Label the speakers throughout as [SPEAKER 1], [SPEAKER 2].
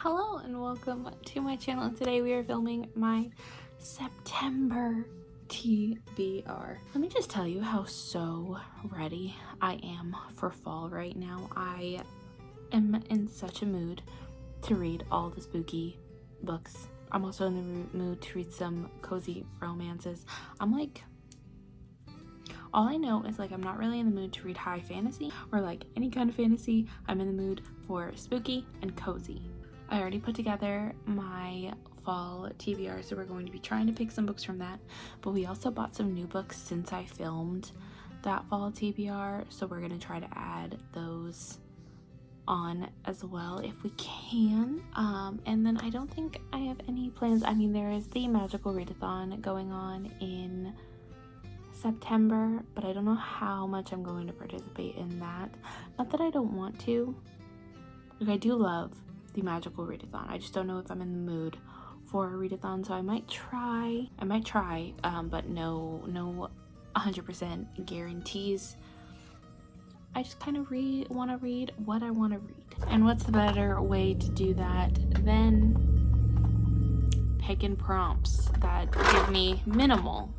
[SPEAKER 1] Hello and welcome to my channel. Today we are filming my September TBR. Let me just tell you how so ready I am for fall right now. I am in such a mood to read all the spooky books. I'm also in the mood to read some cozy romances. All I know is I'm not really in the mood to read high fantasy or any kind of fantasy. I'm in the mood for spooky and cozy. I already put together my fall TBR, so we're going to be trying to pick some books from that. But we also bought some new books since I filmed that fall TBR, so we're going to try to add those on as well if we can. And then I don't think I have any plans. I mean, there is the magical readathon going on in September, but I don't know how much I'm going to participate in that. Not that I don't want to. I do love the magical readathon. I just don't know if I'm in the mood for a readathon, so I might try, but no 100% guarantees. I just kind of want to read what I want to read. And what's the better way to do that than picking prompts that give me minimal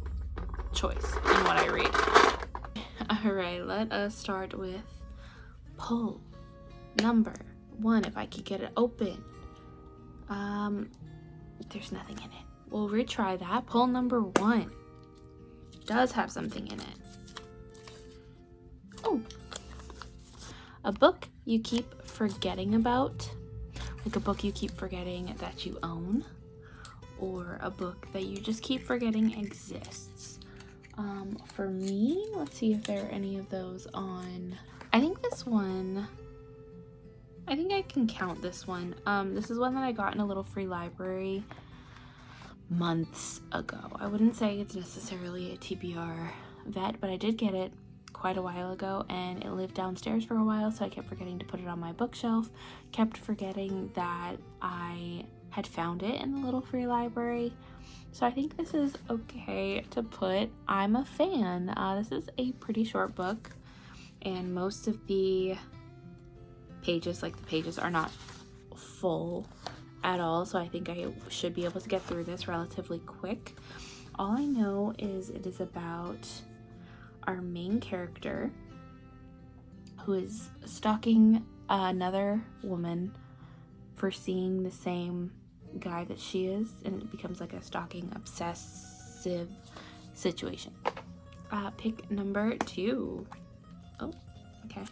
[SPEAKER 1] choice in what I read. Alright, let us start with pull number 1, if I could get it open. There's nothing in it. We'll retry that. Pull number 1 does have something in it. Oh, a book you keep forgetting about, like a book you keep forgetting that you own, or a book that you just keep forgetting exists. For me, let's see if there are any of those on. I think I can count this one. This is one that I got in a little free library months ago. I wouldn't say it's necessarily a TBR vet, but I did get it quite a while ago, and it lived downstairs for a while, so I kept forgetting to put it on my bookshelf, kept forgetting that I had found it in the little free library. So I think this is okay to put. I'm a fan. This is a pretty short book, and most of the pages, the pages are not full at all, so I think I should be able to get through this relatively quick. All I know is it is about our main character who is stalking another woman for seeing the same guy that she is, and it becomes a stalking obsessive situation. Pick number 2. Oh, okay.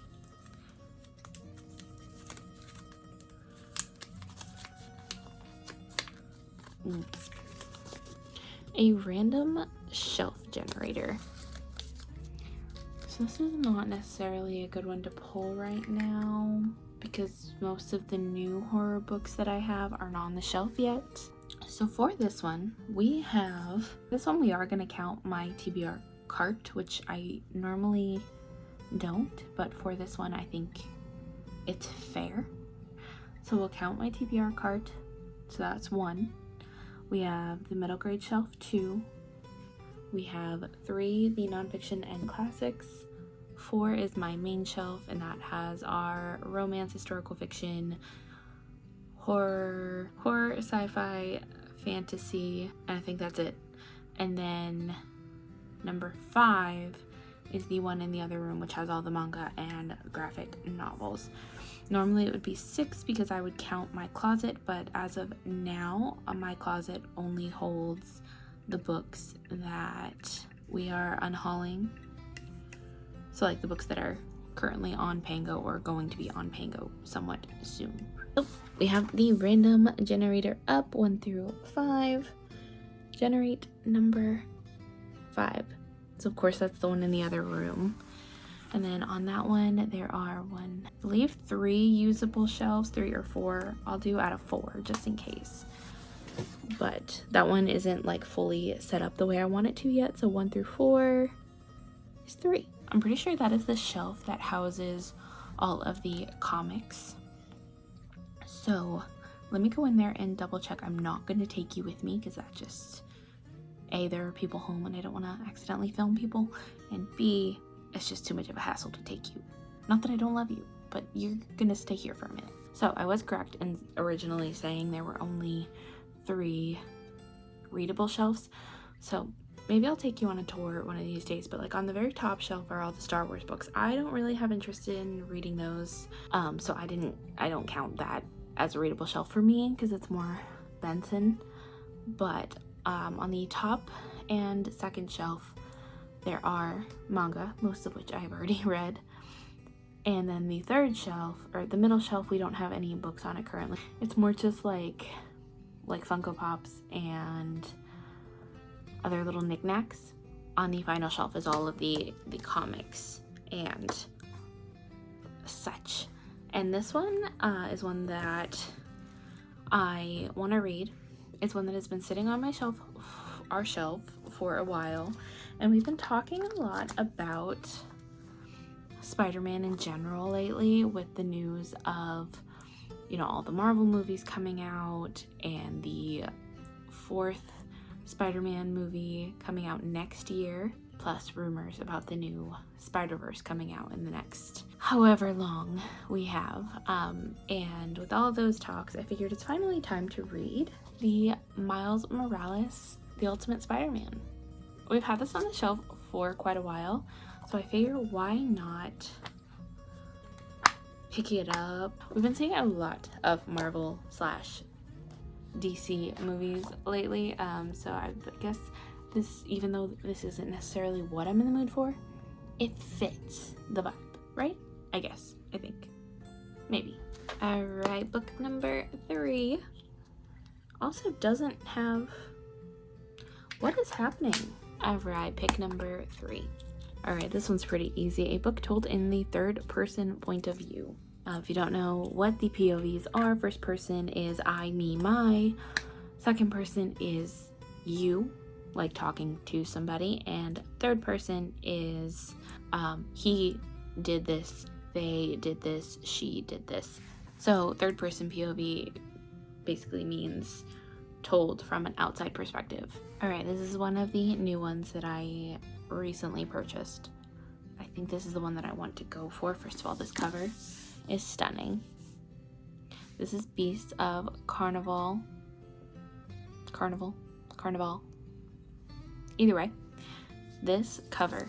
[SPEAKER 1] A random shelf generator. So this is not necessarily a good one to pull right now because most of the new horror books that I have aren't on the shelf yet. So for this one we are going to count my TBR cart, which I normally don't, but for this one I think it's fair. So we'll count my TBR cart. So that's 1. We have the middle grade shelf 2. We have 3, the nonfiction and classics. 4 is my main shelf, and that has our romance, historical fiction, horror, sci-fi, fantasy, and I think that's it. And then number 5 is the one in the other room, which has all the manga and graphic novels. Normally it would be 6 because I would count my closet, but as of now, my closet only holds the books that we are unhauling. So the books that are currently on Pango or going to be on Pango somewhat soon. So we have the random generator up 1 through 5. Generate number 5. So of course that's the one in the other room. And then on that one, there are I believe 3 usable shelves, 3 or 4. I'll do out of 4 just in case. But that one isn't fully set up the way I want it to yet. So 1 through 4 is 3. I'm pretty sure that is the shelf that houses all of the comics. So let me go in there and double check. I'm not going to take you with me because that just, A, there are people home and I don't want to accidentally film people, and B, it's just too much of a hassle to take you. Not that I don't love you, but you're gonna stay here for a minute. So I was correct in originally saying there were only 3 readable shelves. So maybe I'll take you on a tour one of these days, but like on the very top shelf are all the Star Wars books. I don't really have interest in reading those, so I don't count that as a readable shelf for me because it's more Benson. But on the top and second shelf there are manga, most of which I've already read. And then the third shelf, or the middle shelf, we don't have any books on it currently. It's more just like Funko Pops and other little knickknacks. On the final shelf is all of the comics and such. And this one is one that I want to read. It's one that has been sitting on our shelf for a while, and we've been talking a lot about Spider-Man in general lately with the news of, you know, all the Marvel movies coming out and the 4th Spider-Man movie coming out next year, plus rumors about the new Spider-Verse coming out in the next however long we have. And with all of those talks, I figured it's finally time to read the Miles Morales, The Ultimate Spider-Man. We've had this on the shelf for quite a while, so I figure why not pick it up. We've been seeing a lot of Marvel / DC movies lately, so I guess this, even though this isn't necessarily what I'm in the mood for, it fits the vibe, right? I think. Maybe. Alright, book number 3 also doesn't have... What is happening? Alright, pick number 3. Alright, this one's pretty easy. A book told in the third person point of view. If you don't know what the POVs are, first person is I, me, my. Second person is you, like talking to somebody. And third person is he did this, they did this, she did this. So third person POV basically means told from an outside perspective. Alright, this is one of the new ones that I recently purchased. I think this is the one that I want to go for. First of all, this cover is stunning. This is Beasts of Carnival. Either way, this cover,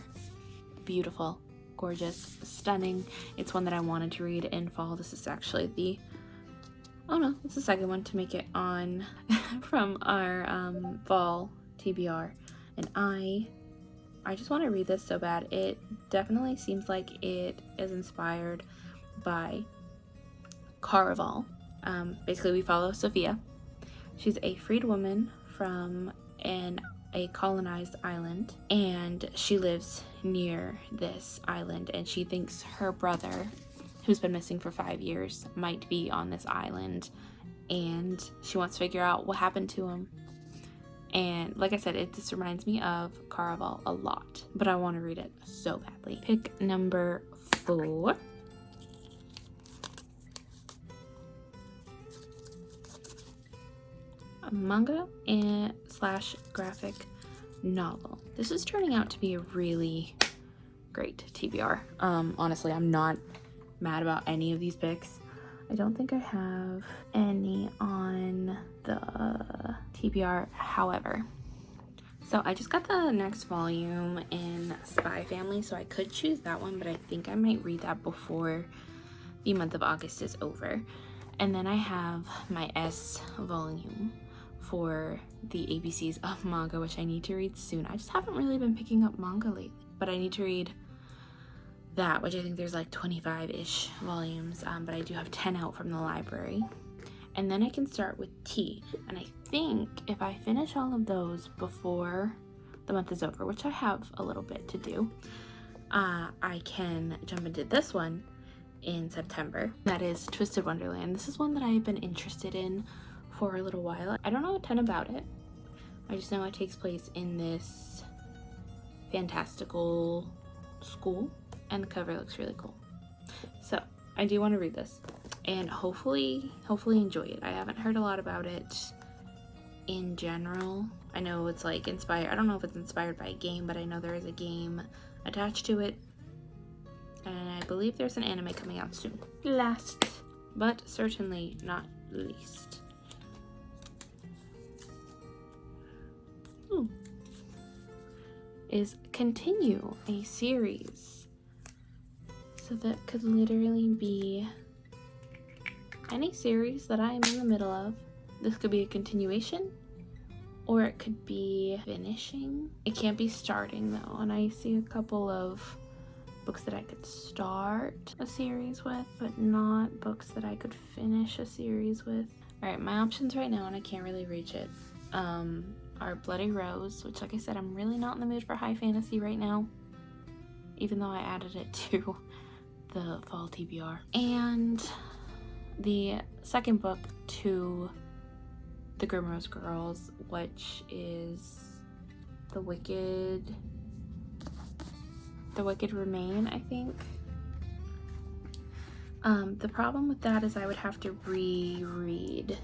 [SPEAKER 1] beautiful, gorgeous, stunning. It's one that I wanted to read in fall. This is actually it's the second one to make it on from our fall TBR, and I just want to read this so bad. It definitely seems like it is inspired by Caraval. Basically, we follow Sophia. She's a freed woman from a colonized island, and she lives near this island, and she thinks her brother, who's been missing for 5 years, might be on this island, and she wants to figure out what happened to him. And like I said, it just reminds me of Caraval a lot, but I want to read it so badly. Pick number 4. A manga and / graphic novel. This is turning out to be a really great TBR. Honestly, I'm not mad about any of these picks. I don't think I have any on the TBR, however. So I just got the next volume in Spy Family, so I could choose that one, but I think I might read that before the month of August is over. And then I have my S volume for the ABCs of manga, which I need to read soon. I just haven't really been picking up manga lately, but I need to read that, which I think there's like 25-ish volumes, but I do have 10 out from the library. And then I can start with T, and I think if I finish all of those before the month is over, which I have a little bit to do, I can jump into this one in September. That is Twisted Wonderland. This is one that I've been interested in for a little while. I don't know a ton about it. I just know it takes place in this fantastical school, and the cover looks really cool. So I do want to read this and hopefully enjoy it. I haven't heard a lot about it in general. I know it's like inspired, I don't know if it's inspired by a game, but I know there is a game attached to it, and I believe there's an anime coming out soon. Last but certainly not least. Is continue a series. So that could literally be any series that I am in the middle of. This could be a continuation, or it could be finishing. It can't be starting though, and I see a couple of books that I could start a series with, but not books that I could finish a series with. Alright, my options right now, and I can't really reach it, are Bloody Rose, which, like I said, I'm really not in the mood for high fantasy right now, even though I added it to the fall TBR. And the second book to the Grimrose Girls, which is The Wicked Remain, I think. The problem with that is I would have to reread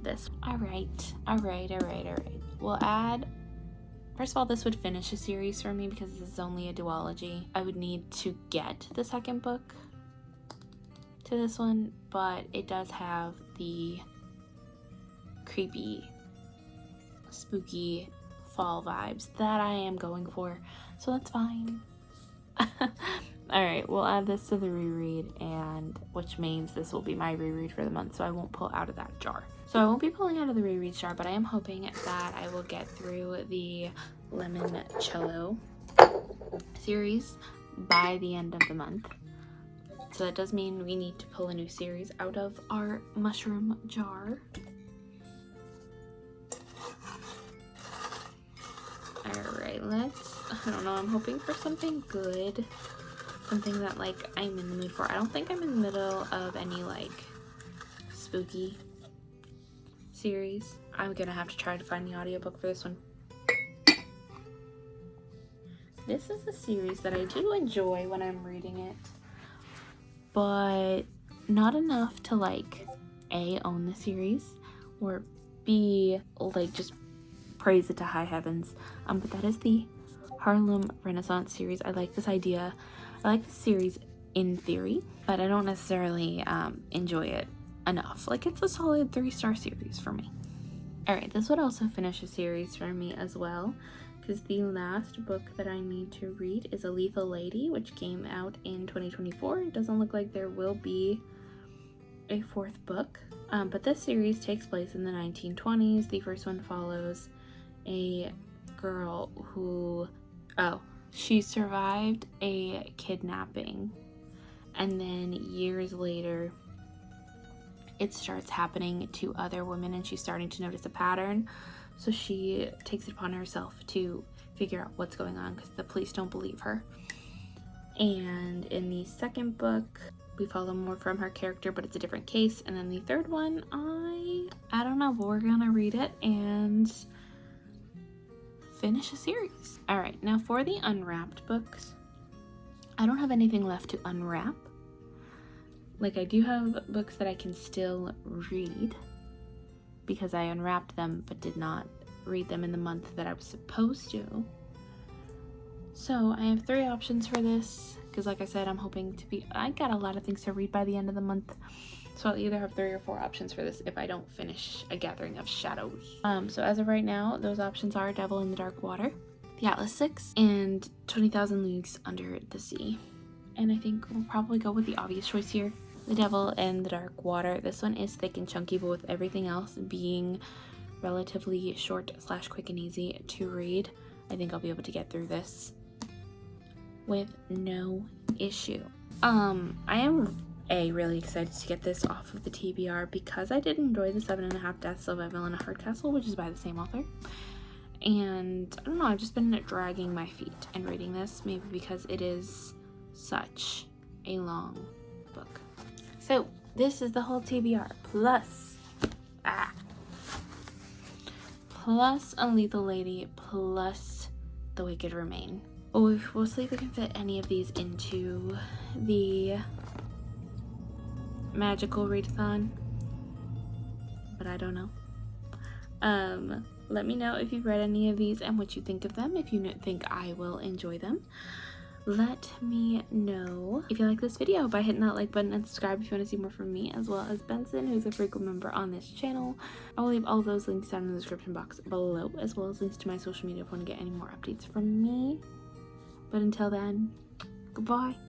[SPEAKER 1] this. Alright. We'll add, first of all, this would finish a series for me because this is only a duology. I would need to get the second book to this one, but it does have the creepy, spooky fall vibes that I am going for, so that's fine. Alright, we'll add this to the reread, and which means this will be my reread for the month, so I won't pull out of that jar. So I won't be pulling out of the reread jar, but I am hoping that I will get through the Limoncello series by the end of the month. So that does mean we need to pull a new series out of our mushroom jar. Alright, I don't know, I'm hoping for something good. Something that, like, I'm in the mood for. I don't think I'm in the middle of any, like, spooky series. I'm gonna have to try to find the audiobook for this one. This is a series that I do enjoy when I'm reading it, but not enough to, like, A, own the series, or B, like, just praise it to high heavens. But that is the Harlem Renaissance series. I like this idea. I like the series in theory, but I don't necessarily enjoy it enough. Like, it's a solid 3-star series for me. Alright, this would also finish a series for me as well, because the last book that I need to read is A Lethal Lady, which came out in 2024. It doesn't look like there will be a 4th book, but this series takes place in the 1920s. The first one follows a girl who, she survived a kidnapping, and then years later it starts happening to other women, and she's starting to notice a pattern. So she takes it upon herself to figure out what's going on because the police don't believe her. And in the second book, we follow more from her character, but it's a different case. And then the third one, I don't know, but we're gonna read it and finish a series. Alright, now for the unwrapped books, I don't have anything left to unwrap. Like, I do have books that I can still read because I unwrapped them but did not read them in the month that I was supposed to. So I have 3 options for this because, like I said, I'm hoping to be, I got a lot of things to read by the end of the month. So I'll either have 3 or 4 options for this if I don't finish A Gathering of Shadows. So as of right now, those options are Devil in the Dark Water, The Atlas Six, and 20,000 Leagues Under the Sea. And I think we'll probably go with the obvious choice here, The Devil in the Dark Water. This one is thick and chunky, but with everything else being relatively short / quick and easy to read, I think I'll be able to get through this with no issue. I am really excited to get this off of the TBR because I did enjoy the 7.5 Deaths of Evelyn Hardcastle, which is by the same author. And I don't know, I've just been dragging my feet and reading this, maybe because it is such a long book. So this is the whole TBR plus A Lethal Lady plus The Wicked Remain. We'll see if we can fit any of these into the magical readathon, but I don't know. Let me know if you've read any of these and what you think of them, if you think I will enjoy them. let me know if you like this video by hitting that like button and subscribe if you want to see more from me, as well as Benson, who's a frequent member on this channel. I will leave all of those links down in the description box below, as well as links to my social media if you want to get any more updates from me. But until then, goodbye.